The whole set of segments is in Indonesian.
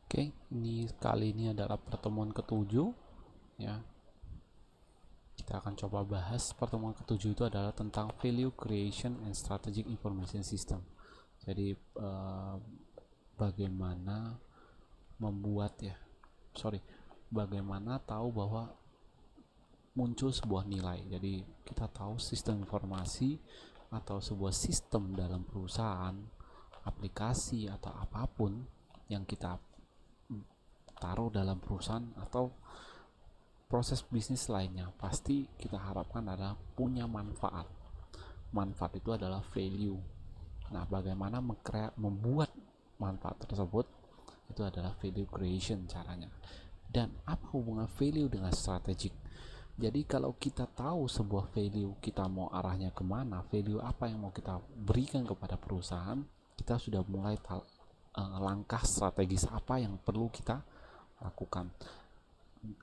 Oke, ini kali ini adalah pertemuan ketujuh ya. Kita akan coba bahas pertemuan ketujuh itu adalah tentang value creation and strategic information system. Jadi bagaimana membuat bagaimana tahu bahwa muncul sebuah nilai. Jadi kita tahu sistem informasi atau sebuah sistem dalam perusahaan, aplikasi atau apapun yang kita taruh dalam perusahaan atau proses bisnis lainnya, pasti kita harapkan adalah punya manfaat. Manfaat itu adalah value. Nah, bagaimana membuat manfaat tersebut, itu adalah value creation caranya. Dan apa hubungan value dengan strategik? Jadi kalau kita tahu sebuah value, kita mau arahnya kemana, value apa yang mau kita berikan kepada perusahaan, kita sudah mulai langkah strategis apa yang perlu kita lakukan.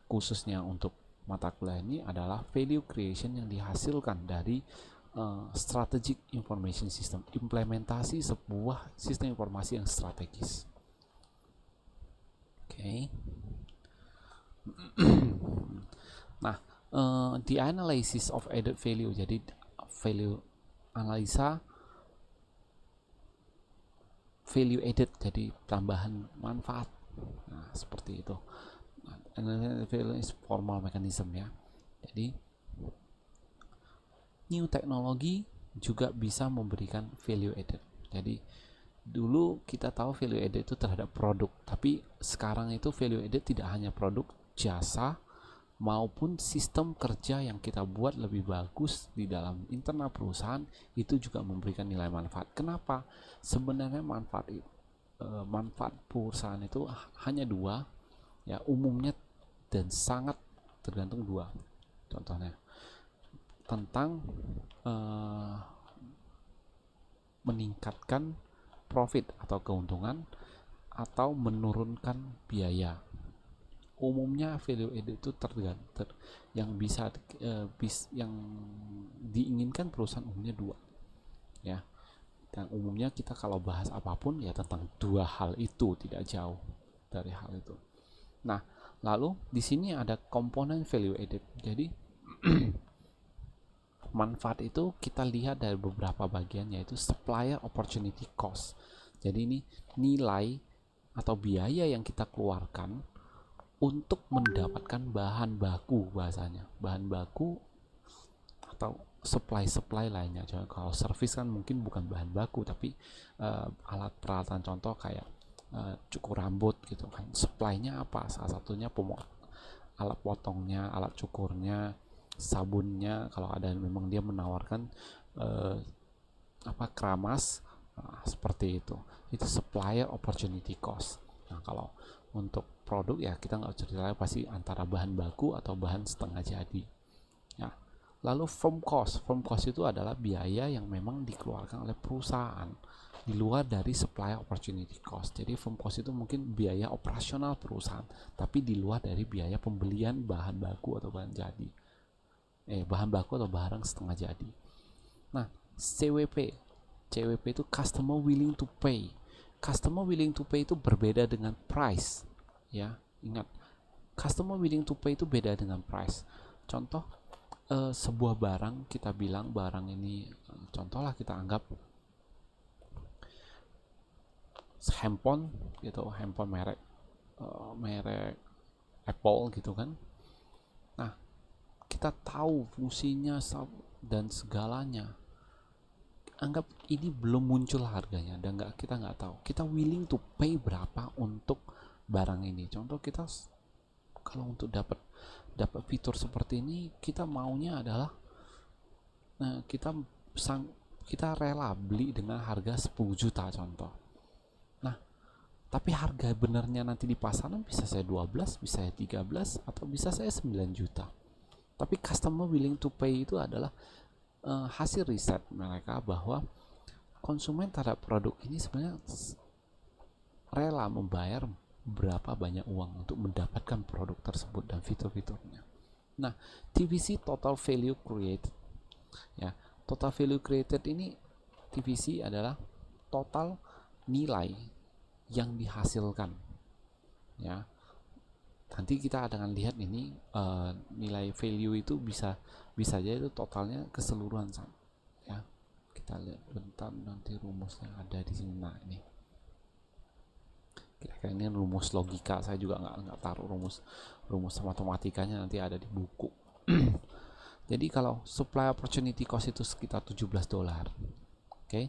Khususnya untuk mata kuliah ini adalah value creation yang dihasilkan dari strategic information system, implementasi sebuah sistem informasi yang strategis. Oke. Nah, the analysis of added value, jadi value analisa value added, jadi tambahan manfaat. Nah, seperti itu. Value is formal mechanism ya. Jadi new technology juga bisa memberikan value added. Jadi dulu kita tahu value added itu terhadap produk, tapi sekarang itu value added tidak hanya produk, jasa maupun sistem kerja yang kita buat lebih bagus di dalam internal perusahaan, itu juga memberikan nilai manfaat. Kenapa? Sebenarnya manfaat perusahaan itu hanya dua ya, umumnya, dan sangat tergantung dua. Contohnya tentang meningkatkan profit atau keuntungan atau menurunkan biaya. Umumnya value added itu yang yang diinginkan perusahaan umumnya dua ya. Dan umumnya kita kalau bahas apapun ya tentang dua hal itu, tidak jauh dari hal itu. Nah, lalu di sini ada komponen value added. Jadi manfaat itu kita lihat dari beberapa bagian, yaitu supplier opportunity cost. Jadi ini nilai atau biaya yang kita keluarkan untuk mendapatkan bahan baku, bahasanya bahan baku atau supply lainnya. Jadi kalau service kan mungkin bukan bahan baku, tapi alat peralatan, contoh kayak cukur rambut gitu kan, supply-nya apa? Salah satunya alat potongnya, alat cukurnya, sabunnya, kalau ada memang dia menawarkan keramas, seperti itu supplier opportunity cost. Nah, kalau untuk produk ya kita nggak cerita pasti antara bahan baku atau bahan setengah jadi ya. Lalu firm cost itu adalah biaya yang memang dikeluarkan oleh perusahaan di luar dari supply opportunity cost. Jadi firm cost itu mungkin biaya operasional perusahaan, tapi di luar dari biaya pembelian bahan baku atau bahan baku atau barang setengah jadi. Nah, CWP itu customer willing to pay. Customer willing to pay itu berbeda dengan price ya. Ingat, customer willing to pay itu beda dengan price. Contoh, sebuah barang, kita bilang barang ini, contohlah kita anggap handphone gitu, handphone merek Apple gitu kan. Nah, kita tahu fungsinya dan segalanya, anggap ini belum muncul harganya dan kita nggak tahu, kita willing to pay berapa untuk barang ini. Contoh, kita kalau untuk dapat fitur seperti ini, kita maunya adalah kita rela beli dengan harga 10 juta contoh. Nah, tapi harga benernya nanti di pasaran bisa saya 12, bisa saya 13, atau bisa saya 9 juta. Tapi customer willing to pay itu adalah hasil riset mereka bahwa konsumen terhadap produk ini sebenarnya rela membayar berapa banyak uang untuk mendapatkan produk tersebut dan fitur-fiturnya. Nah, TVC, total value created ya. Total value created ini, TVC adalah total nilai yang dihasilkan ya. Nanti kita akan lihat ini nilai value itu bisa aja itu totalnya keseluruhan sama, ya. Kita lihat bentar nanti rumusnya ada di sini. Nah ini kira-kira ini rumus logika, saya juga nggak taruh rumus matematikanya, nanti ada di buku. Jadi kalau supply opportunity cost itu sekitar $17, oke,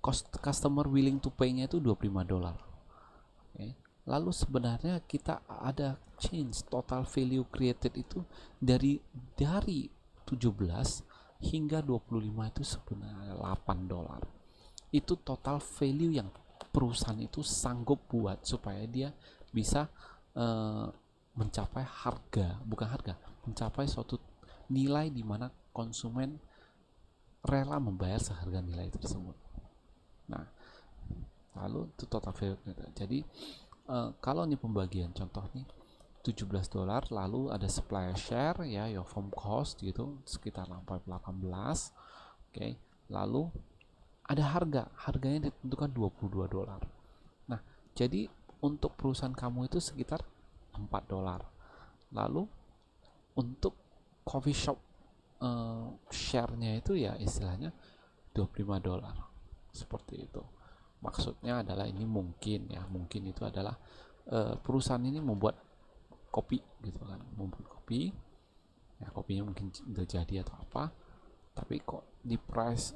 cost customer willing to pay-nya itu $25, oke. Lalu sebenarnya kita ada change total value created itu dari 17 hingga 25 itu sebenarnya $8. Itu total value yang perusahaan itu sanggup buat supaya dia bisa mencapai mencapai suatu nilai di mana konsumen rela membayar seharga nilai tersebut. Nah, lalu itu total value. Jadi kalau ini pembagian contoh nih $17, lalu ada supplier share ya, your firm cost gitu sekitar 18. Oke. Lalu ada harganya ditentukan $22. Nah, jadi untuk perusahaan kamu itu sekitar $4. Lalu untuk coffee shop share-nya itu ya istilahnya $25. Seperti itu. Maksudnya adalah ini mungkin itu adalah perusahaan ini membuat kopi gitu kan, membuat kopi ya, kopinya mungkin udah jadi atau apa, tapi kok di price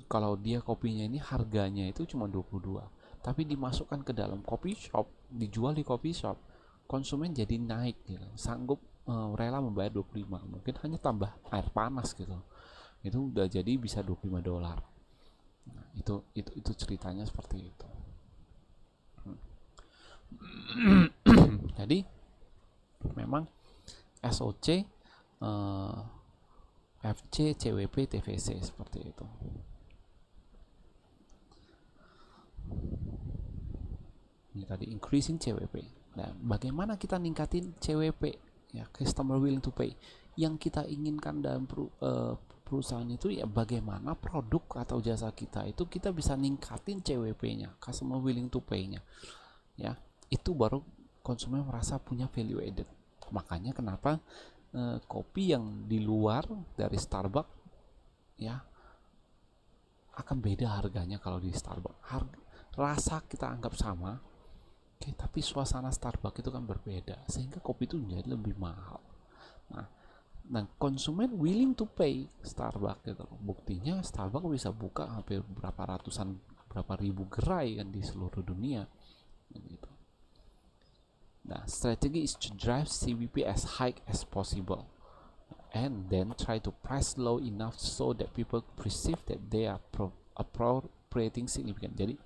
kalau dia kopinya ini harganya itu cuma 22, tapi dimasukkan ke dalam coffee shop, dijual di coffee shop, konsumen jadi naik gitu, sanggup rela membayar 25, mungkin hanya tambah air panas gitu, itu udah jadi bisa $25. Nah, itu ceritanya seperti itu. Jadi memang SOC, FC, CWP, TVC seperti itu. Ini tadi increasing CWP. Nah, bagaimana kita ningkatin CWP ya, customer willing to pay? Yang kita inginkan dalam perusahaan itu ya bagaimana produk atau jasa kita itu kita bisa ningkatin CWP-nya, customer willing to pay-nya. Ya, itu baru konsumen merasa punya value added. Makanya kenapa kopi yang di luar dari Starbucks ya akan beda harganya. Kalau di Starbucks rasa kita anggap sama, oke, tapi suasana Starbucks itu kan berbeda sehingga kopi itu menjadi lebih mahal. Nah, konsumen willing to pay Starbucks gitu. Buktinya Starbucks bisa buka hampir berapa ribu gerai kan di seluruh dunia gitu. Nah, strategi is to drive CVP as high as possible and then try to price low enough so that people perceive that they are appropriating significant. Jadi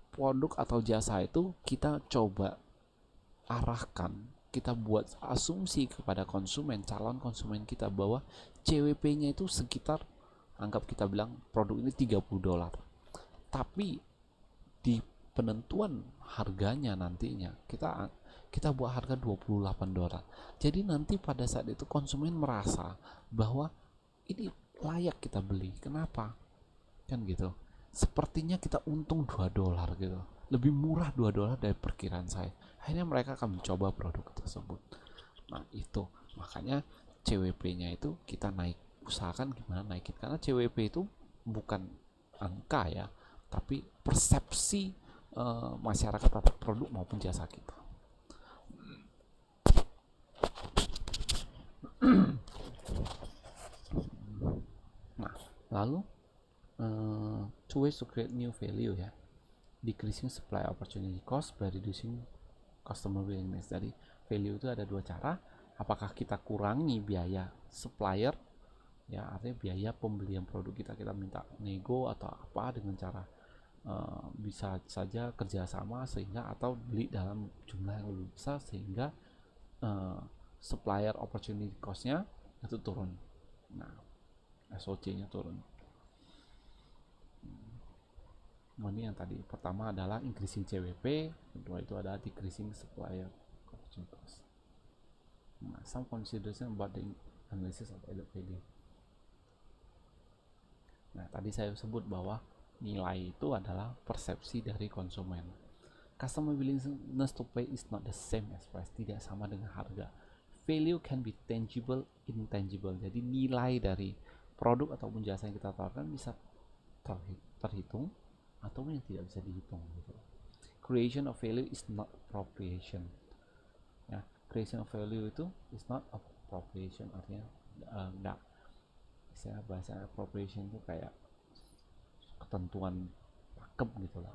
produk atau jasa itu kita coba arahkan, kita buat asumsi kepada konsumen, calon konsumen kita, bahwa CWP-nya itu sekitar, anggap kita bilang produk ini $30, tapi di penentuan harganya nantinya kita buat harga $28. Jadi nanti pada saat itu konsumen merasa bahwa ini layak kita beli. Kenapa? Kan gitu. Sepertinya kita untung $2 gitu. Lebih murah $2 dari perkiraan saya. Akhirnya mereka akan mencoba produk tersebut. Nah, itu. Makanya CWP-nya itu kita usahakan gimana naikin. Karena CWP itu bukan angka ya, tapi persepsi masyarakat terhadap produk maupun jasa kita. Nah, lalu two ways to create new value ya. Decreasing supply opportunity cost by reducing customer willingness. Jadi value itu ada dua cara. Apakah kita kurangi biaya supplier ya, artinya biaya pembelian produk kita minta nego atau apa dengan cara bisa saja kerjasama sehingga, atau beli dalam jumlah yang lebih besar sehingga supplier opportunity cost-nya itu turun. Nah, SOC-nya turun. Ini yang tadi pertama adalah increasing CWP, kedua itu ada decreasing supplier opportunity cost. Nah, some consideration about the analysis of added value. Nah, tadi saya sebut bahwa nilai itu adalah persepsi dari konsumen. Customer willingness to pay is not the same as price. Tidak sama dengan harga. Value can be tangible, intangible. Jadi nilai dari produk ataupun jasa yang kita tawarkan bisa terhitung atau yang tidak bisa dihitung gitu. Creation of value is not appropriation. Ya, creation of value itu is not appropriation, artinya enggak. Istilah bahasa appropriation itu kayak ketentuan pakem gitu lah.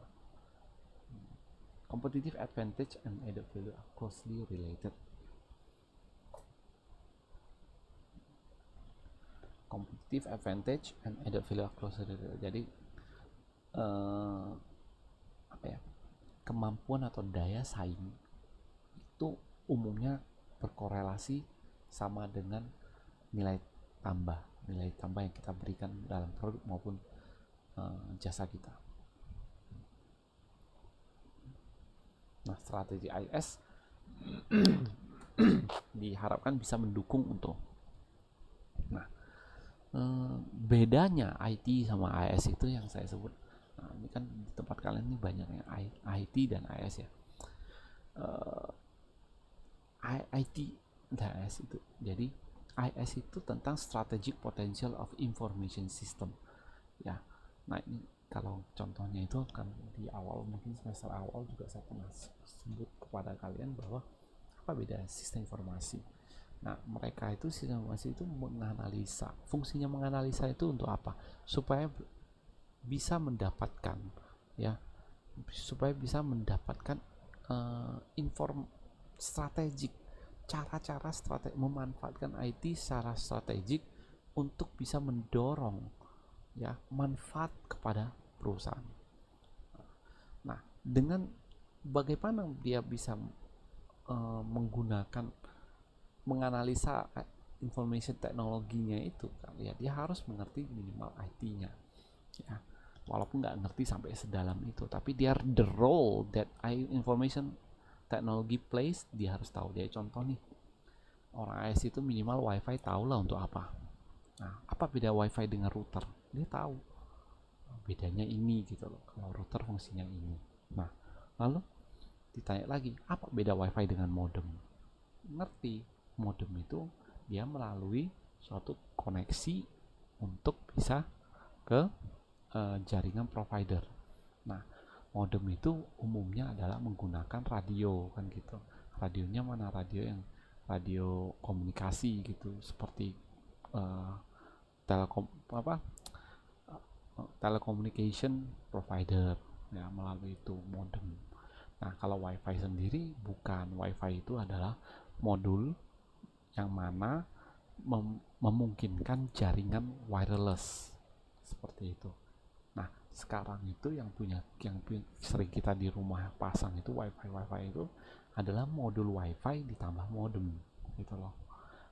Competitive advantage and added value are closely related. Competitive advantage and added value are closely related. Jadi kemampuan atau daya saing itu umumnya berkorelasi sama dengan nilai tambah yang kita berikan dalam produk maupun jasa kita. Nah, strategi IS diharapkan bisa mendukung untuk. Nah, bedanya IT sama IS itu yang saya sebut. Nah, ini kan di tempat kalian ini banyak yang IT dan IS ya. IT dan IS itu. Jadi IS itu tentang strategic potential of information system. Ya. Nah, ini kalau contohnya itu kan di awal, mungkin semester awal juga saya pernah sebut kepada kalian bahwa apa beda sistem informasi. Nah, mereka itu sistem informasi itu menganalisa. Fungsinya menganalisa itu untuk apa? Supaya bisa mendapatkan strategik, cara-cara strategi, memanfaatkan IT secara strategik untuk bisa mendorong manfaat kepada perusahaan. Nah, dengan bagaimana dia bisa menganalisa information teknologinya itu kan, ya dia harus mengerti minimal IT-nya ya, walaupun nggak ngerti sampai sedalam itu, tapi dia the role that information technology plays dia harus tahu. Dia contoh nih, orang IS itu minimal WiFi tahu lah untuk apa. Nah, apa beda WiFi dengan router? Dia tahu bedanya ini gitu loh, kalau router fungsinya ini. Nah, lalu ditanya lagi, apa beda WiFi dengan modem? Ngerti, modem itu dia melalui suatu koneksi untuk bisa ke jaringan provider. Nah, modem itu umumnya adalah menggunakan radio kan gitu. Radionya mana? Radio komunikasi gitu, seperti telecommunication provider ya, melalui itu modem. Nah, kalau WiFi sendiri bukan. WiFi itu adalah modul yang mana memungkinkan jaringan wireless seperti itu. Nah, sekarang itu yang sering kita di rumah pasang itu WiFi itu adalah modul WiFi ditambah modem gitu loh,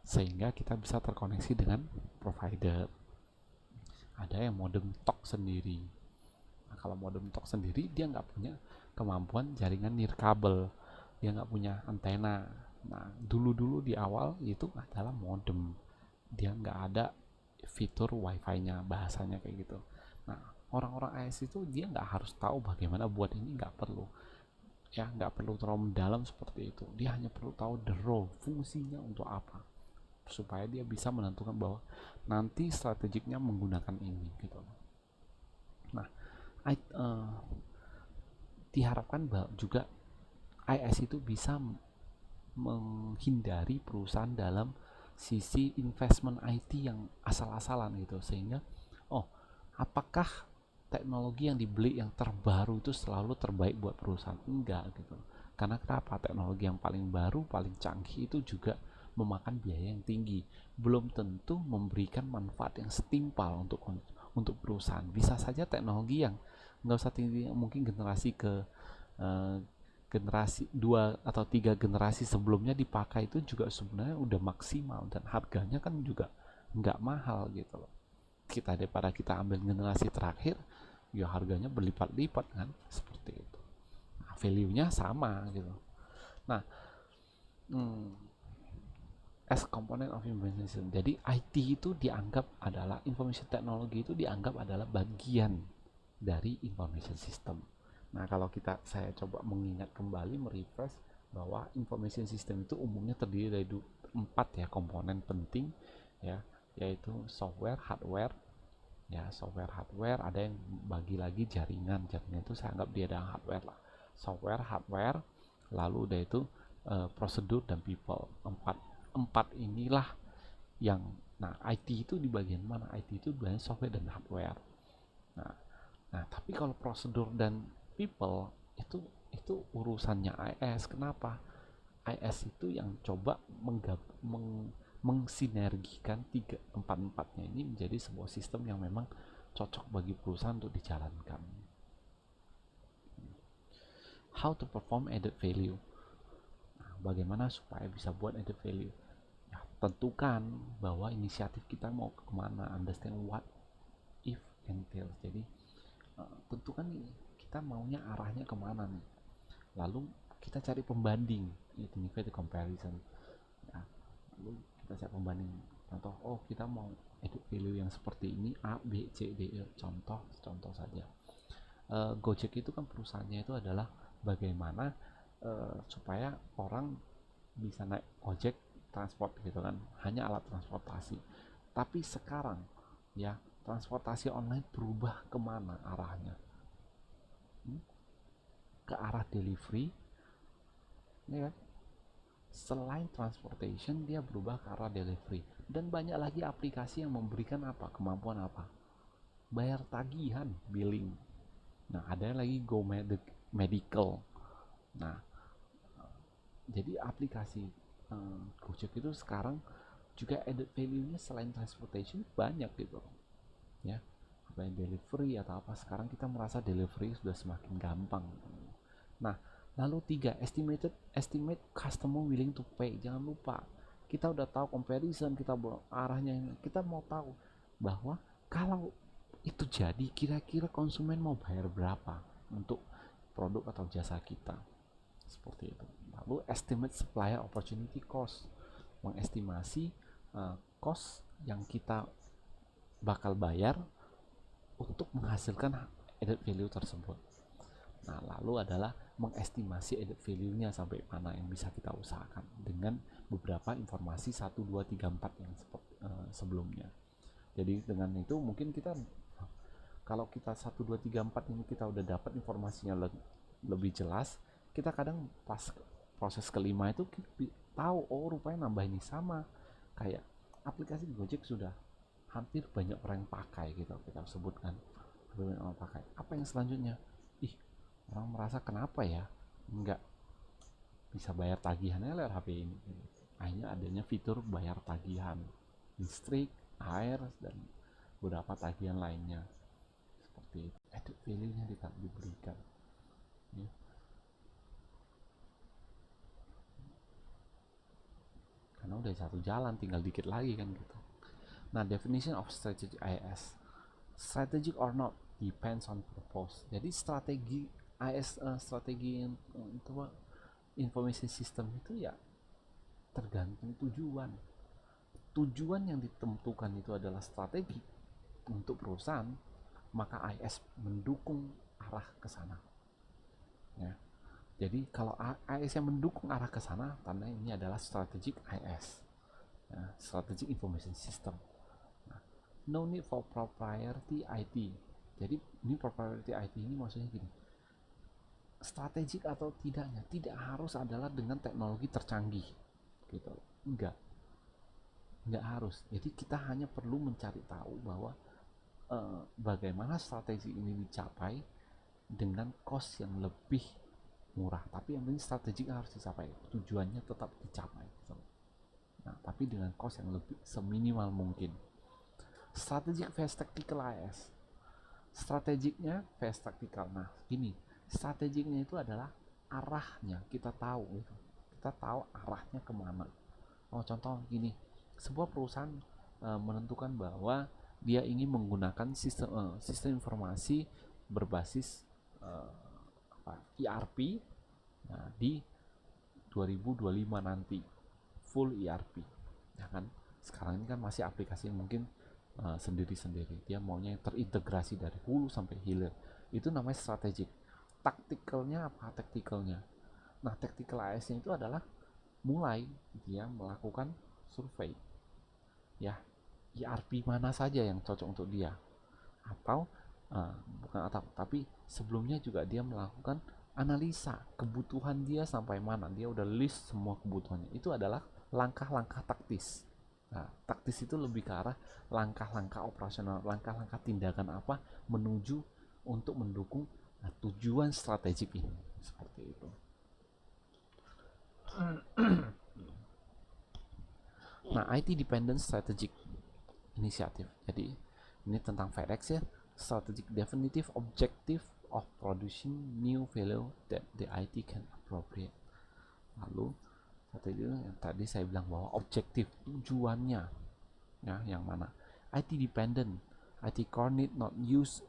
sehingga kita bisa terkoneksi dengan provider. Ada yang modem TOC sendiri. Nah, kalau modem TOC sendiri dia nggak punya kemampuan jaringan nirkabel, dia nggak punya antena. Nah, dulu di awal itu adalah modem, dia nggak ada fitur WiFi-nya, bahasanya kayak gitu. Nah, orang-orang AS itu dia nggak harus tahu bagaimana buat ini, nggak perlu terlalu mendalam seperti itu. Dia hanya perlu tahu the role, fungsinya untuk apa, supaya dia bisa menentukan bahwa nanti strategiknya menggunakan ini gitu. Nah, diharapkan bahwa juga IS itu bisa menghindari perusahaan dalam sisi investment IT yang asal-asalan gitu, sehingga apakah teknologi yang dibeli yang terbaru itu selalu terbaik buat perusahaan? Enggak gitu. Karena kenapa? Teknologi yang paling baru, paling canggih itu juga memakan biaya yang tinggi, belum tentu memberikan manfaat yang setimpal untuk perusahaan. Bisa saja teknologi yang nggak usah tinggi, mungkin generasi 2 atau 3 generasi sebelumnya dipakai itu juga sebenarnya udah maksimal dan harganya kan juga nggak mahal gitu loh. Daripada kita ambil generasi terakhir, ya harganya berlipat-lipat kan, seperti itu. Nah, value-nya sama gitu. Nah, as component of information system. Jadi IT itu dianggap adalah, information technology itu dianggap adalah bagian dari information system. Nah, kalau saya coba mengingat kembali, merefresh bahwa information system itu umumnya terdiri dari 4 ya komponen penting ya, yaitu software, hardware. Ya, software, hardware, ada yang bagi lagi jaringan itu saya anggap dia ada hardware lah. Software, hardware, lalu udah itu prosedur dan people. Empat inilah yang, nah IT itu di bagian mana? IT itu banyak software dan hardware. Nah, tapi kalau prosedur dan people itu urusannya IS. Kenapa? IS itu yang coba mengsinergikan empat-empatnya ini menjadi sebuah sistem yang memang cocok bagi perusahaan untuk dijalankan. How to perform added value. Nah, bagaimana supaya bisa buat added value? Ya, tentukan bahwa inisiatif kita mau kemana, understand what if entails. Jadi tentukan kita maunya arahnya kemana nih, lalu kita cari pembanding, itu the comparison ya. Lalu kita cari pembanding, contoh, oh kita mau edit value yang seperti ini, A, B, C, D, E, contoh saja. Gojek itu kan perusahaannya itu adalah bagaimana supaya orang bisa naik ojek transport gitu kan, hanya alat transportasi. Tapi sekarang ya, transportasi online berubah kemana arahnya? Ke arah delivery ya kan? Selain transportation, dia berubah ke arah delivery, dan banyak lagi aplikasi yang memberikan kemampuan bayar tagihan, billing. Nah, ada lagi go medical. Nah, jadi aplikasi Gojek itu sekarang juga added value-nya selain transportation banyak gitu ya, apa delivery atau apa. Sekarang kita merasa delivery sudah semakin gampang. Nah, lalu 3, estimate customer willing to pay. Jangan lupa, kita udah tahu comparison, kita arahnya, kita mau tahu bahwa kalau itu jadi, kira-kira konsumen mau bayar berapa untuk produk atau jasa kita, seperti itu. Lalu estimate supplier opportunity cost, mengestimasi cost yang kita bakal bayar untuk menghasilkan added value tersebut. Nah, lalu adalah mengestimasi added value-nya sampai mana yang bisa kita usahakan dengan beberapa informasi 1, 2, 3, 4 yang sebelumnya. Jadi dengan itu mungkin kita, kalau kita 1, 2, 3, 4 ini kita udah dapat informasinya lebih jelas, kita kadang pas proses kelima itu tahu, oh rupanya nambah ini. Sama kayak aplikasi Gojek sudah hampir banyak orang yang pakai gitu, kita sebutkan banyak orang pakai. Apa yang selanjutnya? Orang merasa kenapa ya nggak bisa bayar tagihannya lewat HP ini. Akhirnya adanya fitur bayar tagihan listrik, air, dan beberapa tagihan lainnya seperti itu. Added value-nya diberikan ya. Karena udah satu jalan, tinggal dikit lagi kan gitu. Nah, definition of strategic IS, strategic or not depends on purpose. Jadi strategi IS, strategi itu information system itu ya tergantung tujuan. Tujuan yang ditentukan itu adalah strategi untuk perusahaan, maka IS mendukung arah ke sana ya. Jadi kalau IS yang mendukung arah ke sana, tanda ini adalah strategic IS ya, strategic information system. Nah, no need for proprietary IT. Jadi ini proprietary IT ini maksudnya gini, strategik atau tidaknya tidak harus adalah dengan teknologi tercanggih gitu, enggak harus. Jadi kita hanya perlu mencari tahu bahwa bagaimana strategi ini dicapai dengan cost yang lebih murah, tapi yang penting strategi harus dicapai, tujuannya tetap dicapai gitu. Nah, tapi dengan cost yang lebih seminimal mungkin. Strategic versus tactical IS, strategiknya versus tactical. Nah, gini, strategiknya itu adalah arahnya kita tahu gitu. Kita tahu arahnya kemana. Oh, contoh gini, sebuah perusahaan menentukan bahwa dia ingin menggunakan sistem informasi berbasis ERP di 2025 nanti, full ERP ya kan. Sekarang ini kan masih aplikasi yang mungkin sendiri-sendiri, dia maunya yang terintegrasi dari hulu sampai hilir. Itu namanya strategik. Taktikalnya apa? Taktikalnya. Nah, tactical AS-nya itu adalah mulai dia melakukan survei. Ya, ERP mana saja yang cocok untuk dia. Atau bukan atau tapi sebelumnya juga dia melakukan analisa kebutuhan dia sampai mana. Dia udah list semua kebutuhannya. Itu adalah langkah-langkah taktis. Nah, taktis itu lebih ke arah langkah-langkah operasional, langkah-langkah tindakan apa menuju untuk mendukung tujuan strategik ini. Seperti itu. Nah, IT Dependent Strategic Initiative. Jadi, ini tentang FedEx ya. Strategic Definitive Objective of Producing New Value that the IT can appropriate. Lalu, satu itu yang tadi saya bilang bahwa objektif tujuannya ya yang mana IT dependent, IT core need not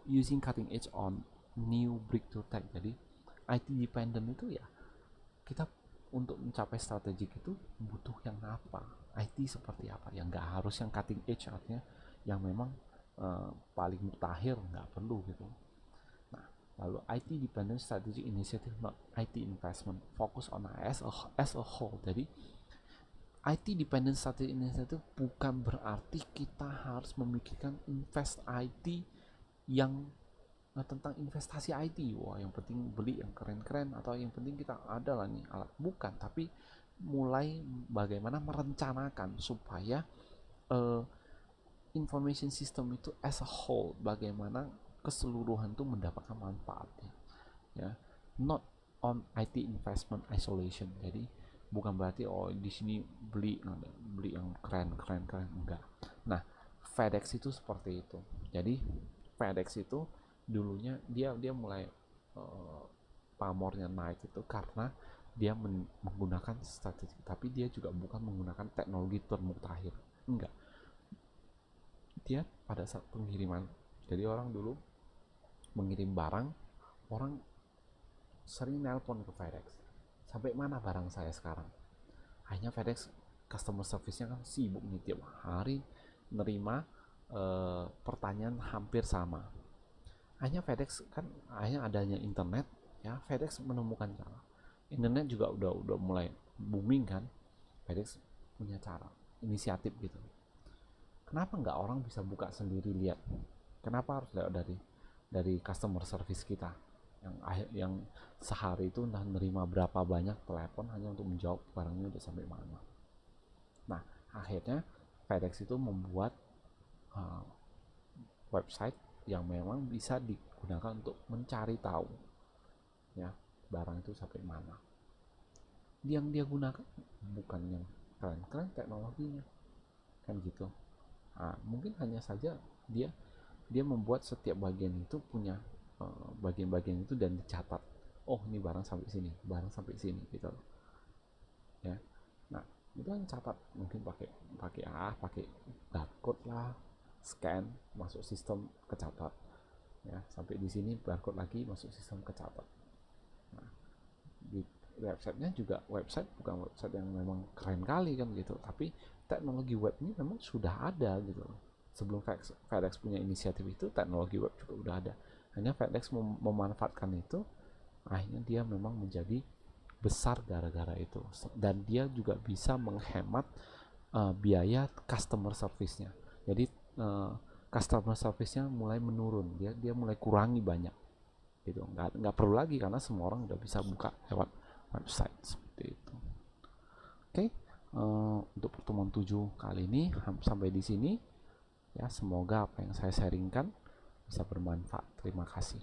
using cutting edge on new breakthrough tech. Jadi IT dependent itu ya kita untuk mencapai strategik itu butuh yang apa, IT seperti apa, yang nggak harus yang cutting edge, artinya yang memang paling mutakhir, nggak perlu gitu. Nah, lalu IT dependent strategic initiative not IT investment, focus on as a whole. Jadi IT dependent strategic initiative bukan berarti kita harus memikirkan invest IT yang tentang investasi IT, wah yang penting beli yang keren-keren atau yang penting kita ada lah nih alat, bukan, tapi mulai bagaimana merencanakan supaya information system itu as a whole, bagaimana keseluruhan itu mendapatkan manfaatnya ya, not on IT investment isolation. Jadi bukan berarti di sini beli yang keren enggak. Nah, FedEx itu seperti itu. Jadi FedEx itu dulunya dia mulai pamornya naik itu karena dia menggunakan statistik, tapi dia juga bukan menggunakan teknologi termutakhir, enggak. Dia pada saat pengiriman, jadi orang dulu mengirim barang, orang sering nelpon ke FedEx, sampai mana barang saya sekarang. Hanya FedEx customer service-nya kan sibuk nih, tiap hari nerima pertanyaan hampir sama. Hanya FedEx kan hanya adanya internet ya, FedEx menemukan cara. Internet juga udah mulai booming kan, FedEx punya cara, inisiatif gitu. Kenapa nggak orang bisa buka sendiri lihat? Kenapa harus lihat dari customer service kita yang sehari itu entah nerima berapa banyak telepon hanya untuk menjawab barangnya udah sampai mana. Nah, akhirnya FedEx itu membuat website yang memang bisa digunakan untuk mencari tahu ya barang itu sampai mana. Yang dia gunakan bukan yang keren-keren teknologinya kan gitu. Nah, mungkin hanya saja dia membuat setiap bagian itu punya bagian-bagian itu dan dicatat. Oh, ini barang sampai sini, barang sampai sini gitu ya. Nah, itu kan catat, mungkin pakai barcode lah, scan masuk sistem kecatat ya, sampai di sini barcode lagi masuk sistem kecatat. Nah, di websitenya juga bukan website yang memang keren kali kan gitu, tapi teknologi web ini memang sudah ada gitu. Sebelum FedEx punya inisiatif itu, teknologi web juga udah ada, hanya FedEx memanfaatkan itu, akhirnya dia memang menjadi besar gara-gara itu, dan dia juga bisa menghemat biaya customer service-nya. Jadi customer service-nya mulai menurun, dia mulai kurangi banyak gitu, nggak perlu lagi karena semua orang udah bisa buka lewat website seperti itu. Oke, untuk pertemuan 7 kali ini sampai di sini ya, semoga apa yang saya sharingkan bisa bermanfaat. Terima kasih.